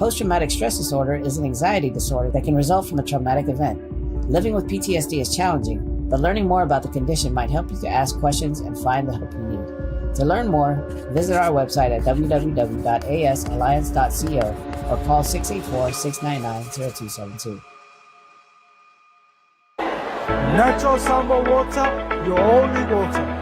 Post-traumatic stress disorder is an anxiety disorder that can result from a traumatic event. Living with PTSD is challenging, but learning more about the condition might help you to ask questions and find the help you need. To learn more, visit our website at www.asalliance.co or call 684-699-0272. Natural samba water, your only water.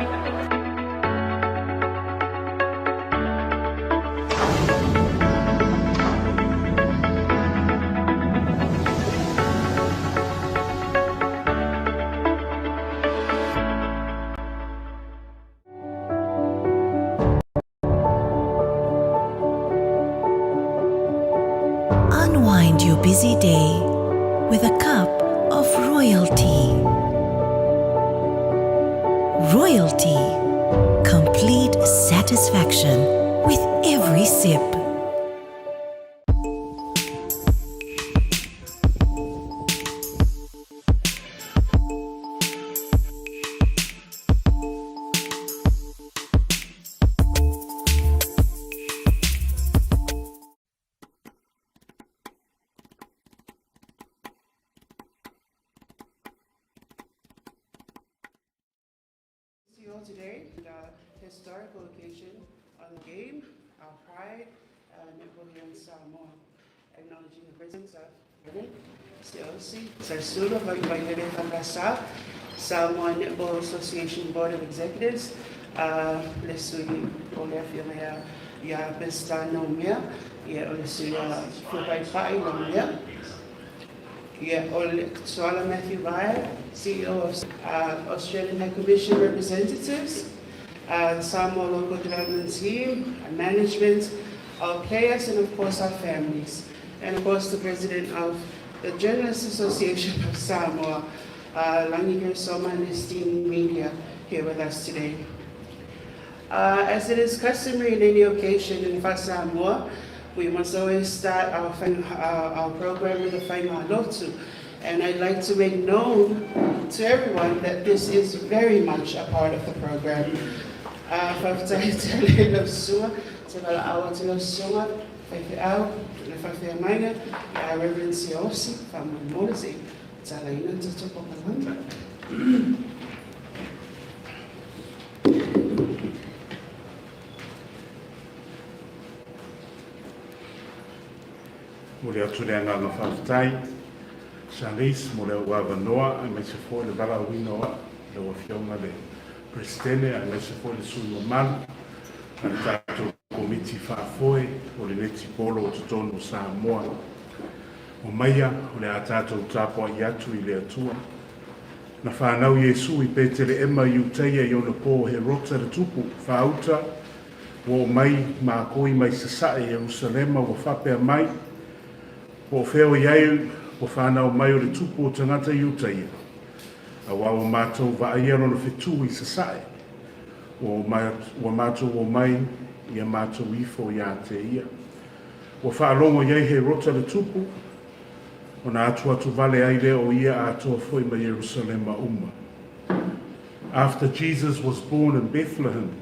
Unwind your busy day with a cup of royalty. Royalty, complete satisfaction with every sip. Today, the historical occasion on the game, our pride, netball here in Samoa, acknowledging the presence of COC, Sarsula, Samoa Netball Association Board of Executives, Lesui Olefia, Ya Pestano Mia, Ya Olesuya Fupai Pai Nomia. Soala Matthew Ryan, CEO of Australian High Commission Representatives, the Samoa Local Development Team, management, our players, and of course our families. And of course the President of the Journalists Association of Samoa, Langi Soma and esteemed media here with us today. As it is customary in any occasion in Samoa, we must always start our program with a whainga lotu. And I'd like to make known to everyone that this is very much a part of the program. Mole atu le ana no whawhitai, Charlize, mole au awa noa, a me se fo le wala wino a, le wa whionga le Prestene, a me se fo le sui o manu, a le tātou komiti whaafoe, o le neti polo o tutonu Samoa. O maia, o le a tātou tāpua i atu i le atua. Na whanau Iesu i pētere ema i uteia i ona pō he rota le tupu, whauta, o mai, mā koi mai sasae Jerusalema, o whapea mai, o wheo iau, o whanau mai o le tupu o tangata i utaia. A wao mātou wa aia no whetu i sasae. O mātou o mai, ia mātou ifo ia te ia. O whaalongo iai he rota le tupu, o na atu atu vale aile o ia atoa foi ma Jerusalema umma. After Jesus was born in Bethlehem,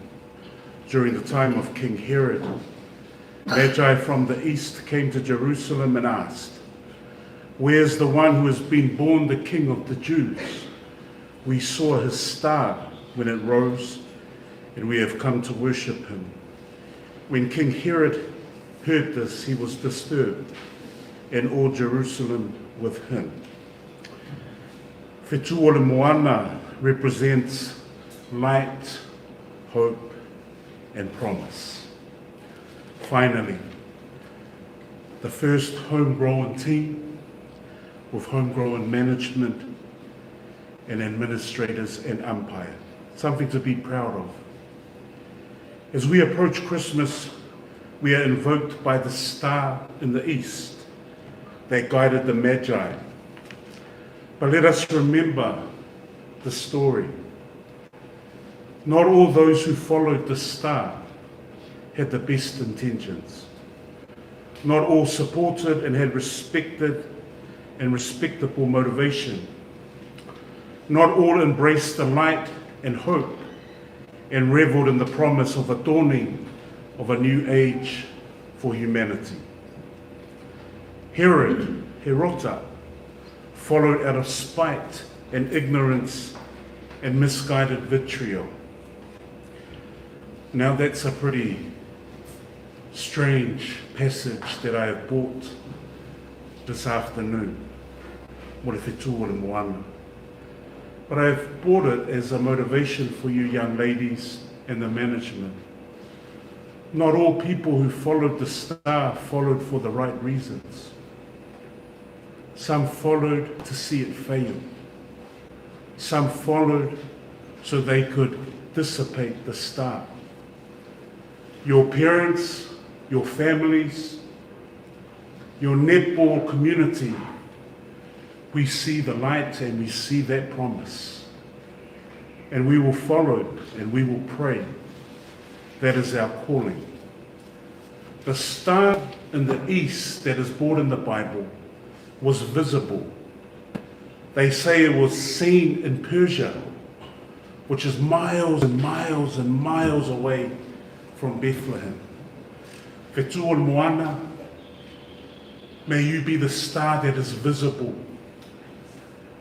during the time of King Herod, Magi from the east came to Jerusalem and asked, "Where's the one who has been born the King of the Jews? We saw his star when it rose, and we have come to worship him." When King Herod heard this, he was disturbed, and all Jerusalem with him. Whetu o le moana represents light, hope, and promise. Finally, the first homegrown team with homegrown management and administrators and umpire. Something to be proud of. As we approach Christmas, we are invoked by the star in the east that guided the Magi. But let us remember the story. Not all those who followed the star had the best intentions. Not all supported and had respected and respectable motivation. Not all embraced the light and hope and reveled in the promise of a dawning of a new age for humanity. Herota, followed out of spite and ignorance and misguided vitriol. Now that's a pretty strange passage that I have brought this afternoon. But I have brought it as a motivation for you young ladies and the management. Not all people who followed the star followed for the right reasons. Some followed to see it fail. Some followed so they could dissipate the star. Your parents, your families, your netball community, we see the light and we see that promise. And we will follow and we will pray. That is our calling. The star in the east that is brought in the Bible was visible. They say it was seen in Persia, which is miles and miles and miles away from Bethlehem. Fetua Moana, may you be the star that is visible.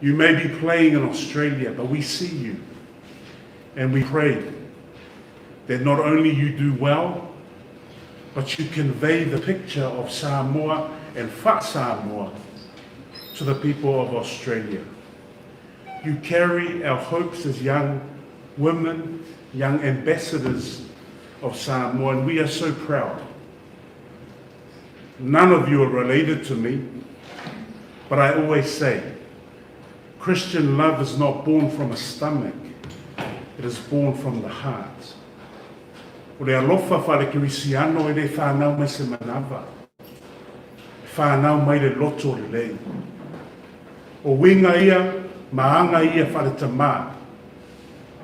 You may be playing in Australia, but we see you. And we pray that not only you do well, but you convey the picture of Samoa and Wha Samoa to the people of Australia. You carry our hopes as young women, young ambassadors of Samoa, and we are so proud. None of you are related to me, but I always say, Christian love is not born from a stomach, it is born from the heart. O le alofa whare kirisiano e le whanau mai se manawa. Whanau mai le loto le lei. O winga ia, maanga ia whare tamā.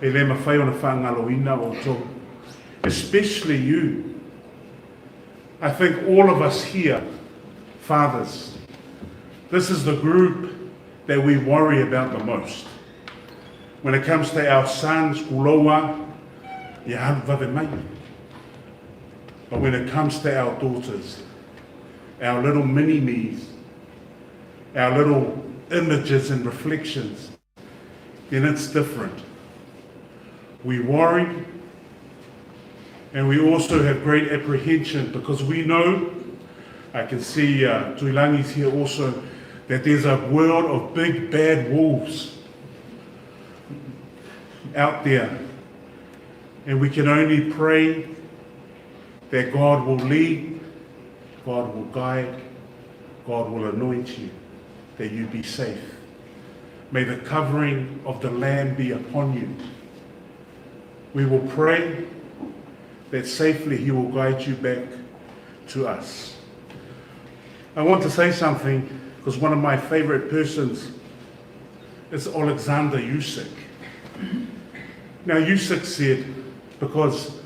E le mawhai o na whangaloina o tō. Especially you. I think all of us here, fathers, this is the group that we worry about the most. When it comes to our sons, kuloa, ia vave mai. But when it comes to our daughters, our little mini-me's, our little images and reflections, then it's different. We worry, and we also have great apprehension because we know, I can see Tuilangi's here also, that there's a world of big bad wolves out there. And we can only pray that God will lead, God will guide, God will anoint you, that you be safe. May the covering of the Lamb be upon you. We will pray that safely He will guide you back to us. I want to say something because one of my favorite persons is Alexander Usyk. Now Usyk said, because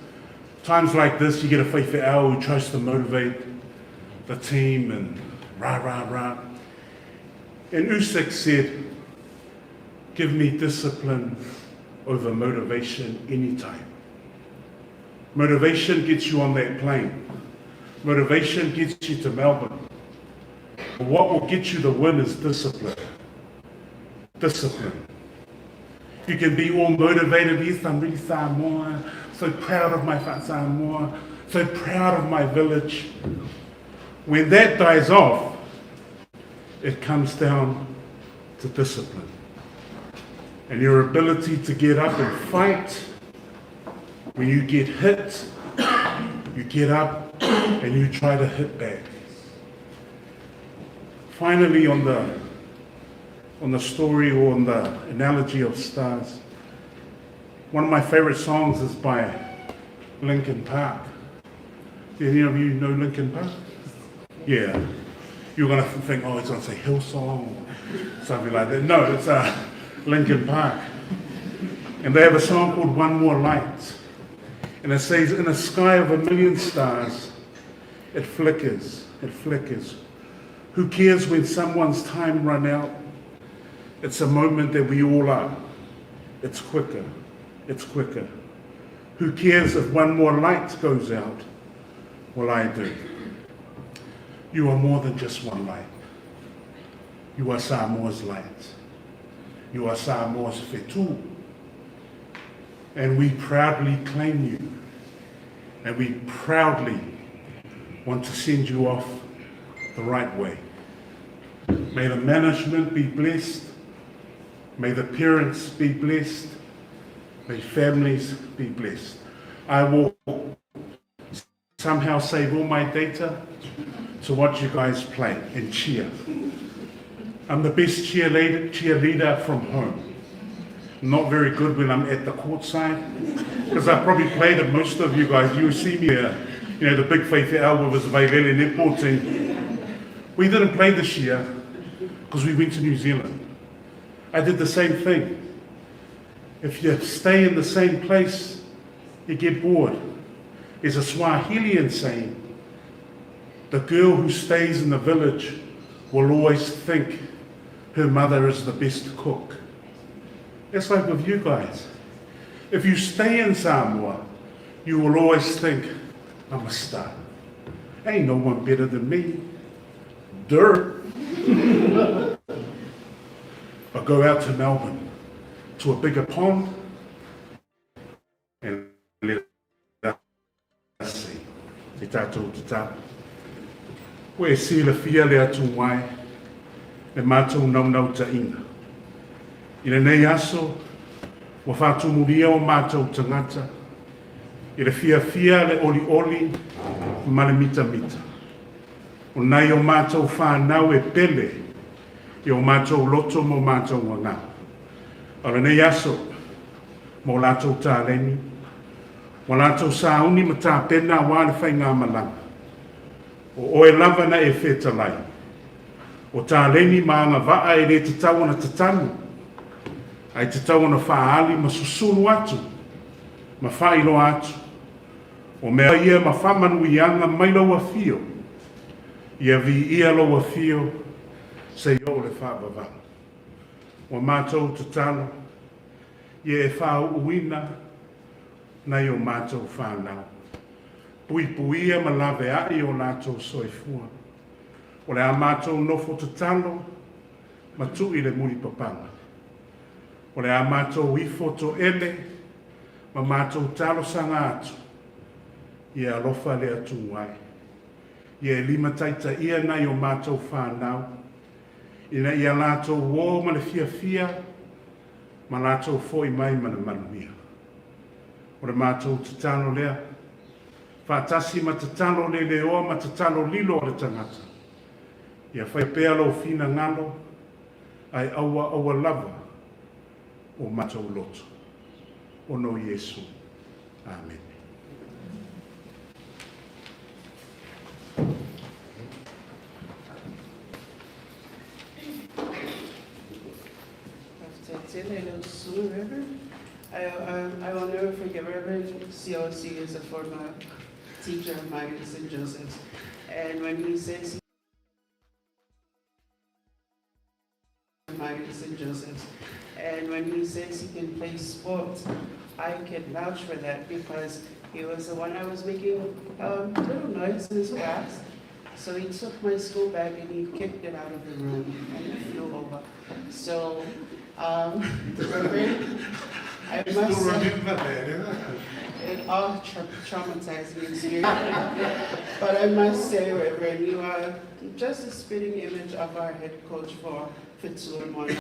times like this you get a whaiwheau who tries to motivate the team and rah, rah, rah. And Usyk said, give me discipline over motivation anytime. Motivation gets you on that plane. Motivation gets you to Melbourne. But what will get you the win is discipline. Discipline. You can be all motivated, yes, I'm really Samoa, so proud of my Samoa, so proud of my village. When that dies off, it comes down to discipline. And your ability to get up and fight. When you get hit, you get up and you try to hit back. Finally, on the story or on the analogy of stars, one of my favorite songs is by Linkin Park. Do any of you know Linkin Park? Yeah. You're going to think, oh, he's going to say Hillsong or something like that. No, it's Linkin Park. And they have a song called One More Light. And it says, in a sky of 1,000,000 stars, it flickers, it flickers. Who cares when someone's time run out? It's a moment that we all are. It's quicker, it's quicker. Who cares if one more light goes out? Well, I do. You are more than just one light. You are Samoa's light. You are Samoa's whetū. And we proudly claim you. And we proudly want to send you off the right way. May the management be blessed. May the parents be blessed. May families be blessed. I will somehow save all my data to watch you guys play and cheer. I'm the best cheerleader from home. Not very good when I'm at the court side, because I probably played at most of you guys. You see me there, the big whaiwhi album was Unveiling Netball Team. We didn't play this year because we went to New Zealand. I did the same thing. If you stay in the same place, you get bored. There's a Swahilian saying, the girl who stays in the village will always think her mother is the best cook. It's like with you guys. If you stay in Samoa, you will always think, I'm a star. Ain't no one better than me. Dirt. But go out to Melbourne, to a bigger pond, and let us see. Te tātou te tā. Koe e sila fia le atu mai, le mātou naunau ta inga. I le nei aso, wa whātu muria o mātou tangata, i le fia le oli oli, ma le mita mita. O nei o mātou whānau e pele, i o mātou loto mo mātou ngā. O le nei aso, mo lātou tāleni, mo lātou sāuni ma tā pena wā le whai ngā malanga. O e lava na e whetalai. O tāleni ma ngā vaa e le te tawana te tanu. Ai te tawana whaali ma susuru atu, ma whailo atu. O mea ia ma whamanu i anga mai laua fio. Ia vi ia laua fio, se o le whaabava. O mātou te tano, ia e whau uina, nei o mātou whanau. Pui puia ma lawe ai o lātou soifua. O le a mātou nofo te tano, ma tui le muri papanga. O le a mātou ifo to ele, ma mātou talo sanga atu. Ia alofa le atu wai. Ia lima taita ia nei o mātou whanau. Ina ia lātou wō ma le fia, ma lātou foi mai ma le manuia. O le mātou te tano lea, whātasi ma te tano le leo ma te tano lilo o le tangata. Ia whai pēa lo fina ngalo, ai aua lava o mātou loto. O no Yesu. Amen. I will never forget Reverend COC is a former teacher of mine in St. Joseph's. And when he says he can play sports, I can vouch for that because he was the one I was making little noise in his class. So he took my school bag and he kicked it out of the room and it flew over. So, Reverend, I must say, it all traumatized me experience. But I must say, Reverend, you are just a spitting image of our head coach for Tuanaimato.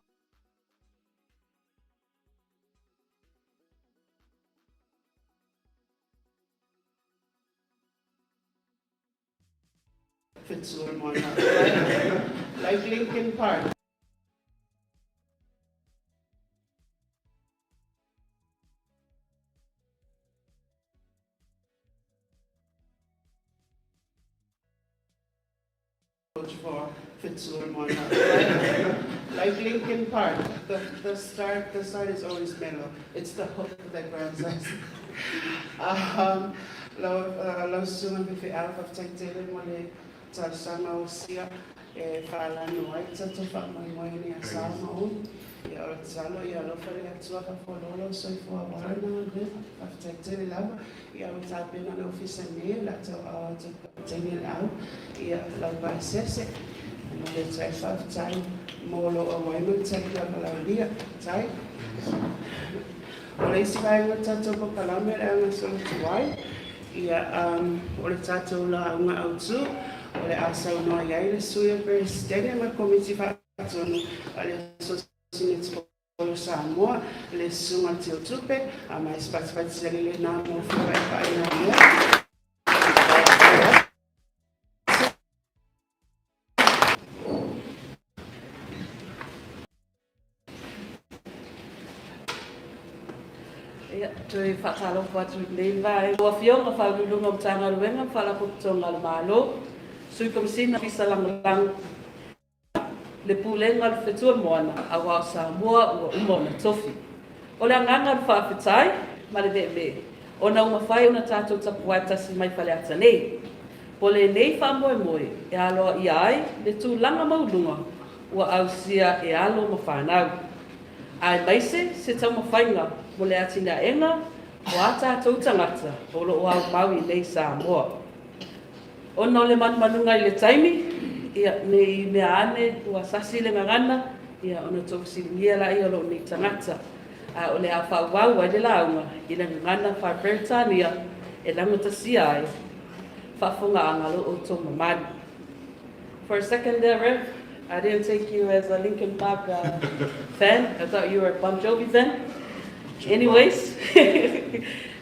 Like Lincoln Park. For Tuanaimato. Like Lincoln Park, the start is always mellow. It's the hook that grabs us. Lau suma bifi alfa taitele mole tarsama osia fala no ai tato fa mai mai ni asama un ya tsalo ya lo fere atsua fa fololo so fo abana de after taitele lava ya utape na office ne la to to tenil au ya la basese no le try five time molo o waiman taila kalaulia, tai. O le isi vai ngā tātou pa kalame le anga solo tuai. Ia, o le tātou la unga autu, o le Aso Lua iai le suia presidente ma komiti whaatonu a le Aso Netball Samoa, le sunga teo tupe, a mai spatspati le nā mo whiwai whae nā mua. Tui whakalo whatu nei vai. Ua whionga whaululunga o tanga ruenga, whalaputonga le malo. Sui komisina fisa lang le pulenga le whetua moana, a wao Samoa ua umona tofi. O le anganga le whawhitai, ma le vebe. O na uma whai o na tātou tapuai tasi mai whale ata nei. Po le nei whamoe moe, e aloa i ai, le tū langa maulunga, ua au sia e alo ma whanau. Ai maise, se tau mawhainga, mo le atina enga, o a tātou tangata, o lo o au maui nei Samoa. O na le manmanunga i le taimi, ia nei mea ane, ua sasi le ngangana, ia ona tōku silingia la ia lo nei tangata. O le a whauwau ai le launga, i le ngangana whaperitania, e langutasia ai, whafunga angalo o tō mamani. For a second there, Rev, I didn't take you as a Linkin Park fan. I thought you were a Bon Jovi fan. Anyways,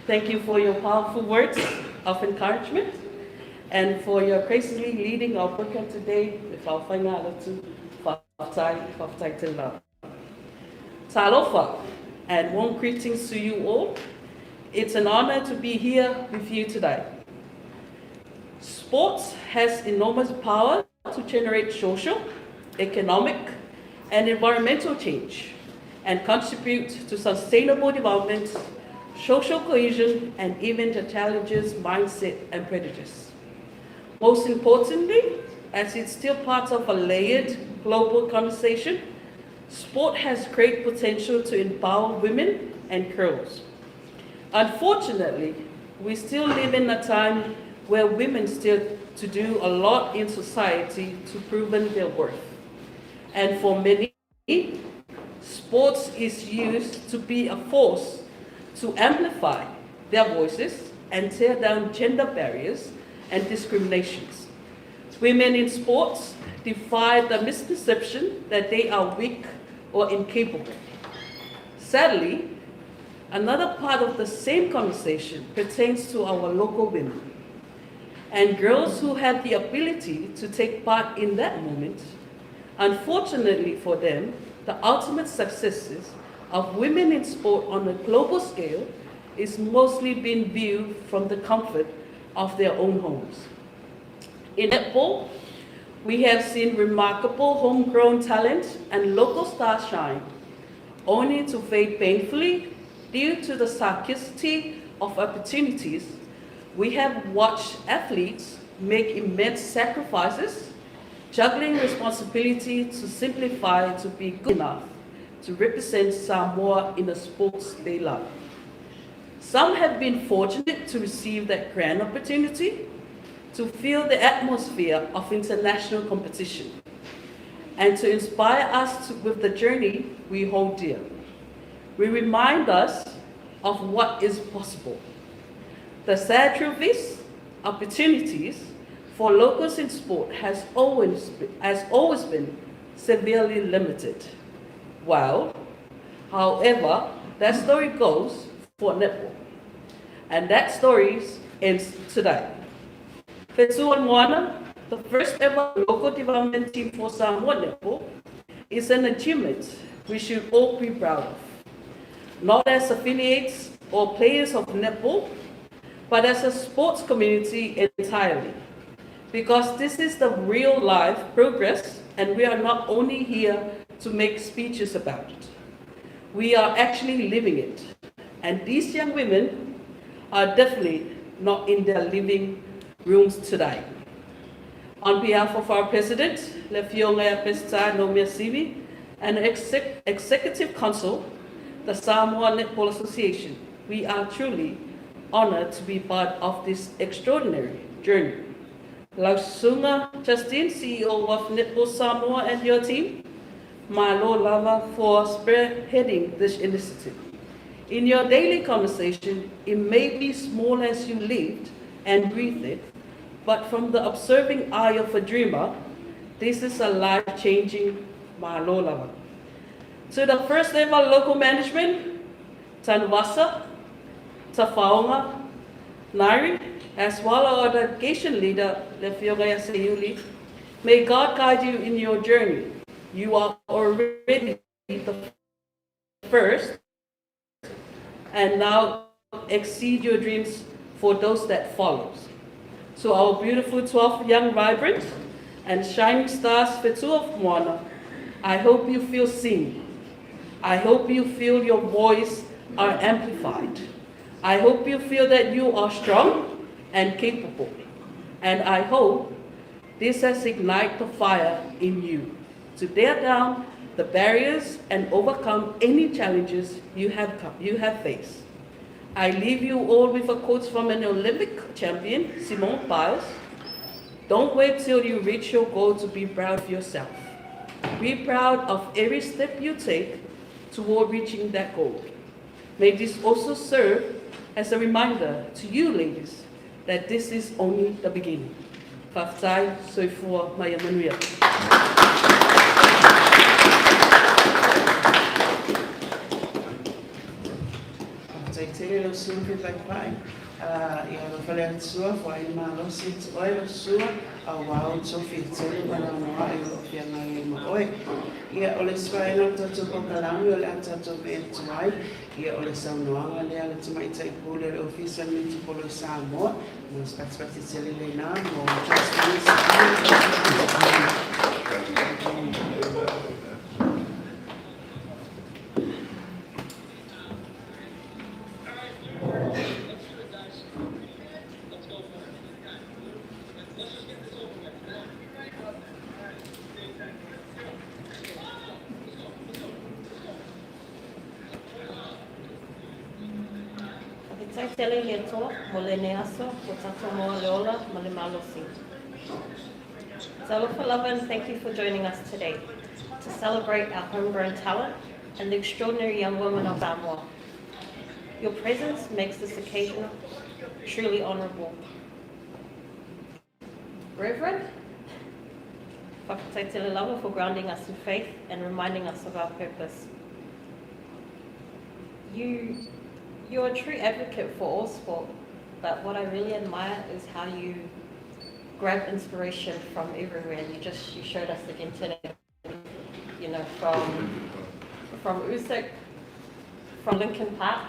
thank you for your powerful words of encouragement and for your gracefully leading our program today with our final to Whaftai Te Lau. Talofa, and warm greetings to you all. It's an honor to be here with you today. Sports has enormous power to generate social, economic, and environmental change, and contribute to sustainable development, social cohesion, and even the challenges, mindset, and prejudice. Most importantly, as it's still part of a layered global conversation, sport has great potential to empower women and girls. Unfortunately, we still live in a time where women still to do a lot in society to prove their worth. And for many, sports is used to be a force to amplify their voices and tear down gender barriers and discriminations. Women in sports defy the misperception that they are weak or incapable. Sadly, another part of the same conversation pertains to our local women and girls who have the ability to take part in that moment. Unfortunately for them, the ultimate successes of women in sport on a global scale is mostly being viewed from the comfort of their own homes. In netball, we have seen remarkable homegrown talent and local stars shine, only to fade painfully due to the scarcity of opportunities. We have watched athletes make immense sacrifices, juggling responsibility to simplify to be good enough to represent Samoa in the sports they love. Some have been fortunate to receive that grand opportunity to feel the atmosphere of international competition and to inspire us with the journey we hold dear. We remind us of what is possible. The sad truth is, opportunities for locals in sport has always been severely limited. Well, however, that story goes for netball, and that story ends today. Fesua Moana, the first ever local development team for Samoa Netball, is an achievement we should all be proud of. Not as affiliates or players of netball, but as a sports community entirely. Because this is the real life progress, and we are not only here to make speeches about it. We are actually living it. And these young women are definitely not in their living rooms today. On behalf of our president, Lefionga Pesta no Sivi, and Executive Council, the Samoa Netball Association, we are truly honored to be part of this extraordinary journey. Lausunga Justin, CEO of Netball Samoa, and your team, Malo Lava for spearheading this initiative. In your daily conversation, it may be small as you lived and breathed it, but from the observing eye of a dreamer, this is a life-changing Malo Lava. To the first level local management, Tanwasa, Tafaonga, Nairi, as well as our delegation leader, Lefioga Sayuli, may God guide you in your journey. You are already the first, and now exceed your dreams for those that follows. So our beautiful 12 young, vibrant, and shining stars Fetu of Moana, I hope you feel seen. I hope you feel your voice are amplified. I hope you feel that you are strong and capable. And I hope this has ignited the fire in you to tear down the barriers and overcome any challenges you have faced. I leave you all with a quote from an Olympic champion, Simone Biles. Don't wait till you reach your goal to be proud of yourself. Be proud of every step you take toward reaching that goal. May this also serve as a reminder to you ladies that this is only the beginning. Faftai Soifua Maya Manuia. Taitele lo sua like pai. Ia lo fale at sua for ai malo sit oi lo sua a wao so fit tele mana mo ai lo fia na i mo oi. Ia ole swa ina to ko kalangi ole ata to be tuai. Ia ole sa no anga le ala mai tai pule le official miti polo Samoa. Nos patspati tele le na mo Alofa Lava, and thank you for joining us today to celebrate our homegrown talent and the extraordinary young women of Samoa. Your presence makes this occasion truly honourable. Reverend, Whakataitele Lava for grounding us in faith and reminding us of our purpose. You're a true advocate for all sport, but what I really admire is how you grab inspiration from everywhere. And you showed us again today, you know, from Usyk, from Linkin Park,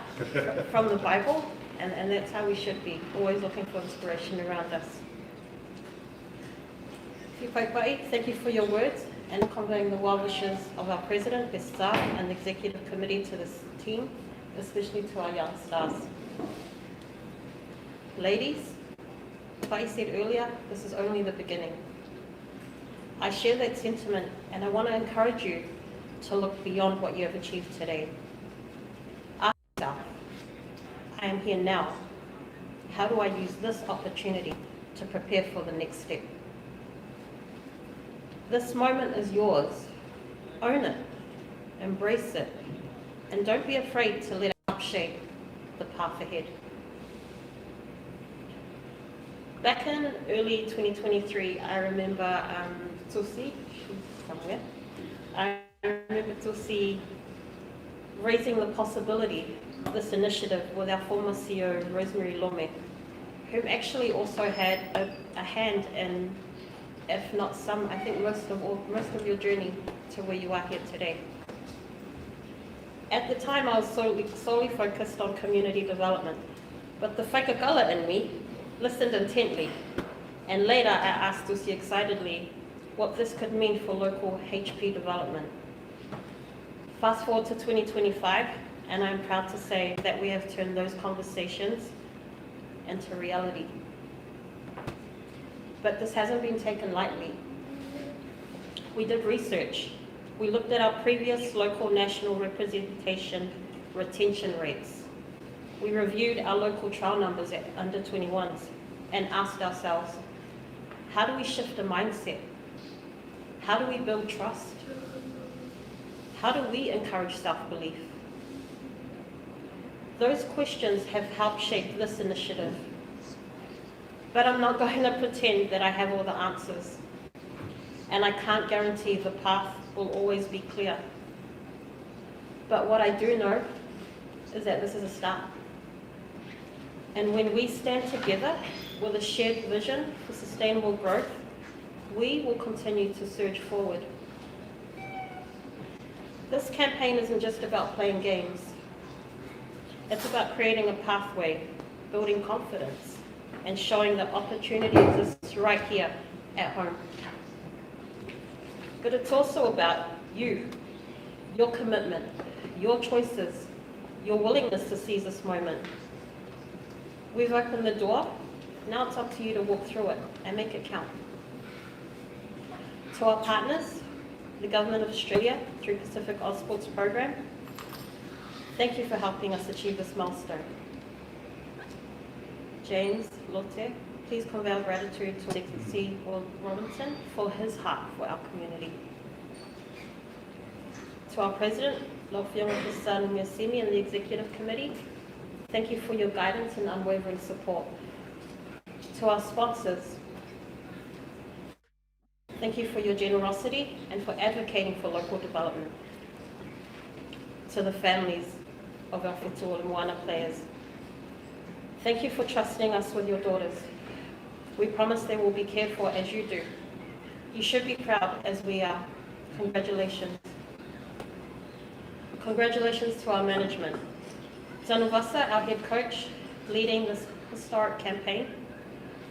from the Bible, and that's how we should be, always looking for inspiration around us. Thank you for your words and conveying the well wishes of our president, his staff, and the executive committee to this team, especially to our young stars. Ladies, like I said earlier, this is only the beginning. I share that sentiment, and I want to encourage you to look beyond what you have achieved today. Ask yourself, I am here now. How do I use this opportunity to prepare for the next step? This moment is yours. Own it, embrace it, and don't be afraid to let it shape the path ahead. Back in early 2023, I remember Tusi, she's somewhere, I remember Tusi raising the possibility of this initiative with our former CEO, Rosemary Lome, who actually also had a hand in, if not some, I think most of your journey to where you are here today. At the time, I was solely focused on community development, but the whaikakala in me listened intently, and later I asked Tusi excitedly what this could mean for local HP development. Fast forward to 2025, and I'm proud to say that we have turned those conversations into reality. But this hasn't been taken lightly. We did research. We looked at our previous local national representation retention rates. We reviewed our local trial numbers at under 21s and asked ourselves, how do we shift a mindset? How do we build trust? How do we encourage self-belief? Those questions have helped shape this initiative. But I'm not going to pretend that I have all the answers. And I can't guarantee the path will always be clear. But what I do know is that this is a start. And when we stand together with a shared vision for sustainable growth, we will continue to surge forward. This campaign isn't just about playing games. It's about creating a pathway, building confidence, and showing that opportunity exists right here at home. But it's also about you, your commitment, your choices, your willingness to seize this moment. We've opened the door, now it's up to you to walk through it and make it count. To our partners, the Government of Australia through Pacific Ausports Program, thank you for helping us achieve this milestone. James Lotte, please convey our gratitude to Excellency Will Robinson for his heart for our community. To our President, Lofionga Pisanu Miasimi and the Executive Committee, thank you for your guidance and unwavering support. To our sponsors, thank you for your generosity and for advocating for local development. To the families of our Whetū o Moana players, thank you for trusting us with your daughters. We promise they will be cared for as you do. You should be proud as we are. Congratulations. Congratulations to our management. Zanuvasa, our head coach, leading this historic campaign.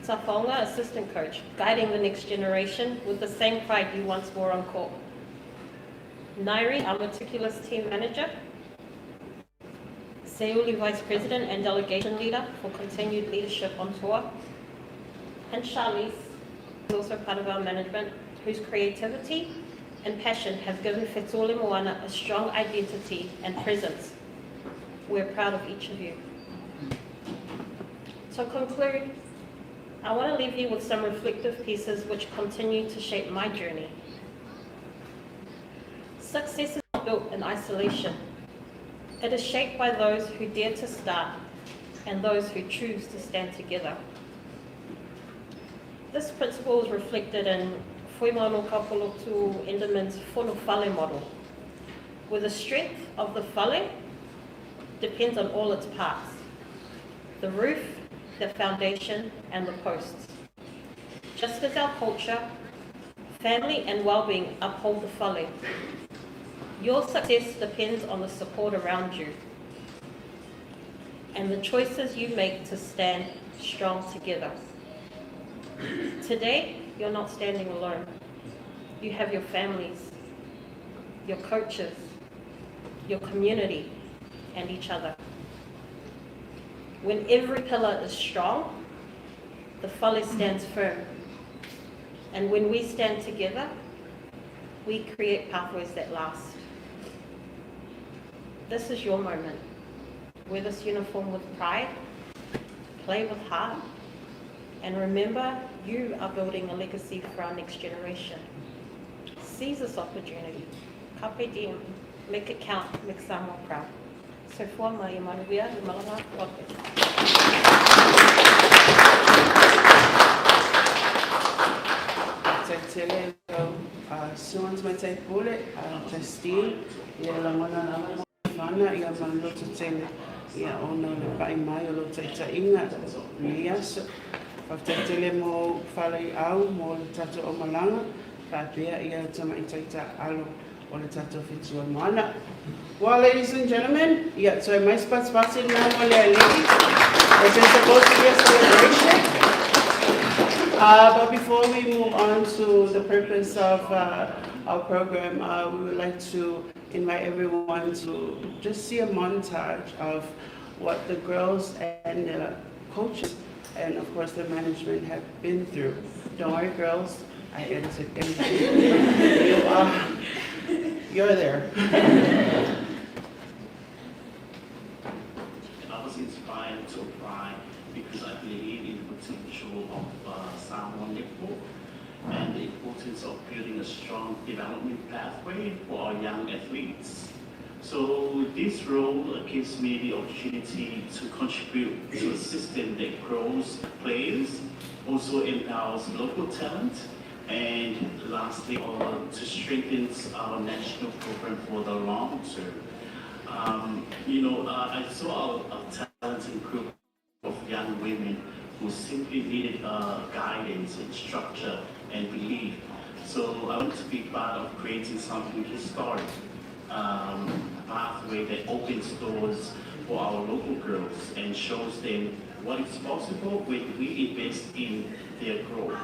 Tafonga, assistant coach, guiding the next generation with the same pride you once wore on court. Nairi, our meticulous team manager. Seuli, vice president and delegation leader for continued leadership on tour. And Charlize is also part of our management, whose creativity and passion have given Whetū o Moana a strong identity and presence. We're proud of each of you. To conclude, I want to leave you with some reflective pieces which continue to shape my journey. Success is not built in isolation. It is shaped by those who dare to start and those who choose to stand together. This principle is reflected in Fuimano Kapolotu Enderman's Whono Whale model, where the strength of the whale depends on all its parts: the roof, the foundation, and the posts. Just as our culture, family, and well-being uphold the whale, your success depends on the support around you and the choices you make to stand strong together. Today, you're not standing alone. You have your families, your coaches, your community, and each other. When every pillar is strong, the whale stands firm. And when we stand together, we create pathways that last. This is your moment. Wear this uniform with pride, play with heart, and remember, you are building a legacy for our next generation. Seize this opportunity. Carpe diem. Make it count. Make Samoa proud. So for mai manuia, the malanga, Tele Suans Matai Pule, Testil, Yalamana Fana, Yamanoto Tele, Yaona, the Pai Mai, Loteta Inga, Nias, of Tele Mo Fale Au, Mo Tato Omalanga, Apia, Yatama Itaita Alo, or the Tato Whetū o Moana. Well, ladies and gentlemen, so my spot's passing now, ladies. It's supposed to be a celebration. But before we move on to the purpose of our program, we would like to invite everyone to just see a montage of what the girls and the coaches and of course the management have been through. Don't worry, girls, I edited everything. You're there. I was inspired to apply because I believe in the potential of Samoa Netball and the importance importance of building a strong development pathway for our young athletes. So this role gives me the opportunity to contribute to a system that grows players, also empowers local talent, and lastly, to strengthen our national program for the long term. I saw a talented group of young women who simply needed guidance and structure and belief. So I want to be part of creating something historic, a pathway that opens doors for our local girls and shows them what is possible when we invest in their growth.